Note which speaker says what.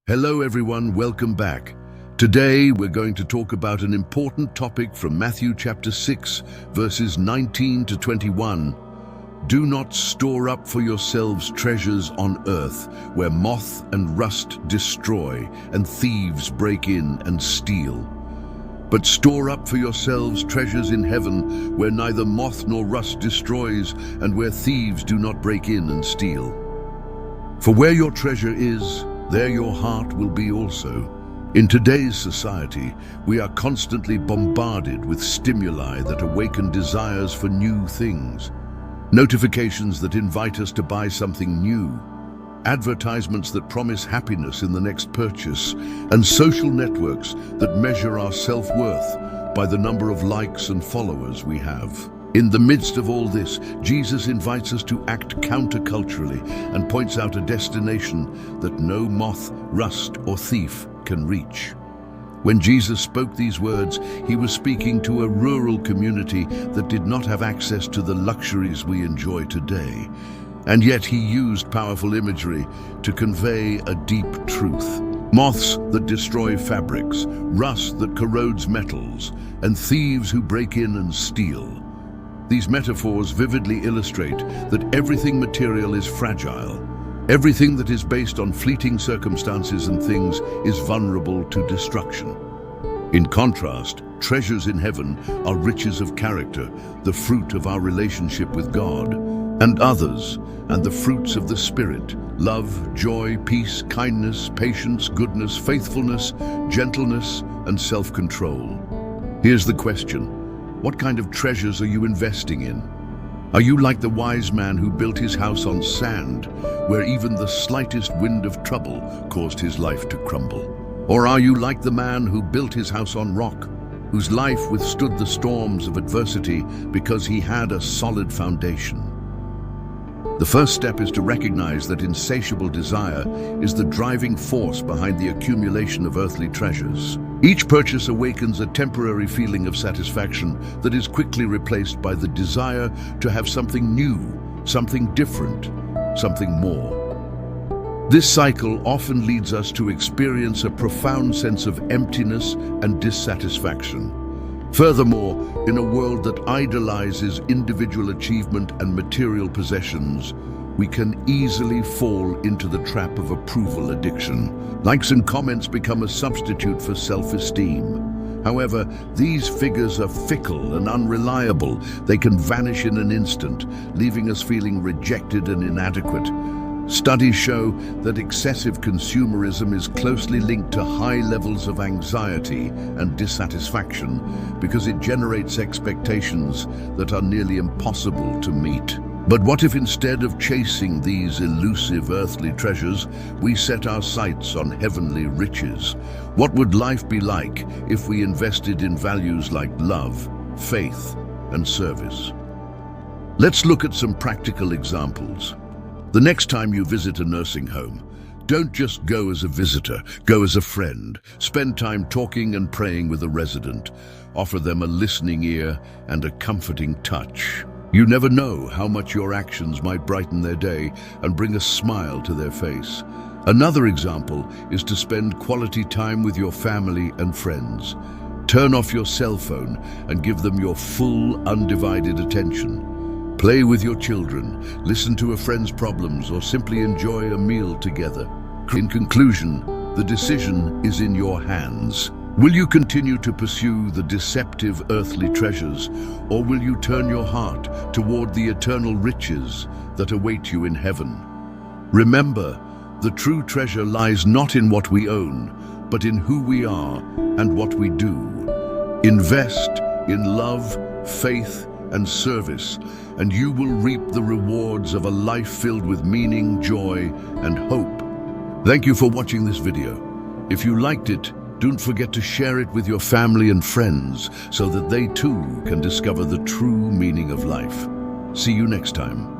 Speaker 1: Hello everyone, welcome back. Today we're going to talk about an important topic from Matthew chapter 6, verses 19 to 21. Do not store up for yourselves treasures on earth, where moth and rust destroy, and thieves break in and steal. But store up for yourselves treasures in heaven, where neither moth nor rust destroys, and where thieves do not break in and steal. For where your treasure is, there your heart will be also. In today's society, we are constantly bombarded with stimuli that awaken desires for new things. Notifications that invite us to buy something new. Advertisements that promise happiness in the next purchase. And social networks that measure our self-worth by the number of likes and followers we have. In the midst of all this, Jesus invites us to act counterculturally and points out a destination that no moth, rust, or thief can reach. When Jesus spoke these words, he was speaking to a rural community that did not have access to the luxuries we enjoy today. And yet he used powerful imagery to convey a deep truth. Moths that destroy fabrics, rust that corrodes metals, and thieves who break in and steal. These metaphors vividly illustrate that everything material is fragile. Everything that is based on fleeting circumstances and things is vulnerable to destruction. In contrast, treasures in heaven are riches of character, the fruit of our relationship with God and others, and the fruits of the Spirit: love, joy, peace, kindness, patience, goodness, faithfulness, gentleness, and self-control. Here's the question. What kind of treasures are you investing in? Are you like the wise man who built his house on sand, where even the slightest wind of trouble caused his life to crumble? Or are you like the man who built his house on rock, whose life withstood the storms of adversity because he had a solid foundation? The first step is to recognize that insatiable desire is the driving force behind the accumulation of earthly treasures. Each purchase awakens a temporary feeling of satisfaction that is quickly replaced by the desire to have something new, something different, something more. This cycle often leads us to experience a profound sense of emptiness and dissatisfaction. Furthermore, in a world that idolizes individual achievement and material possessions, we can easily fall into the trap of approval addiction. Likes and comments become a substitute for self-esteem. However, these figures are fickle and unreliable. They can vanish in an instant, leaving us feeling rejected and inadequate. Studies show that excessive consumerism is closely linked to high levels of anxiety and dissatisfaction because it generates expectations that are nearly impossible to meet. But what if instead of chasing these elusive earthly treasures, we set our sights on heavenly riches? What would life be like if we invested in values like love, faith, and service? Let's look at some practical examples. The next time you visit a nursing home, don't just go as a visitor, go as a friend. Spend time talking and praying with a resident. Offer them a listening ear and a comforting touch. You never know how much your actions might brighten their day and bring a smile to their face. Another example is to spend quality time with your family and friends. Turn off your cell phone and give them your full, undivided attention. Play with your children, listen to a friend's problems, or simply enjoy a meal together. In conclusion, the decision is in your hands. Will you continue to pursue the deceptive earthly treasures, or will you turn your heart toward the eternal riches that await you in heaven? Remember, the true treasure lies not in what we own, but in who we are and what we do. Invest in love, faith, and service, and you will reap the rewards of a life filled with meaning, joy, and hope. Thank you for watching this video. If you liked it, don't forget to share it with your family and friends so that they too can discover the true meaning of life. See you next time.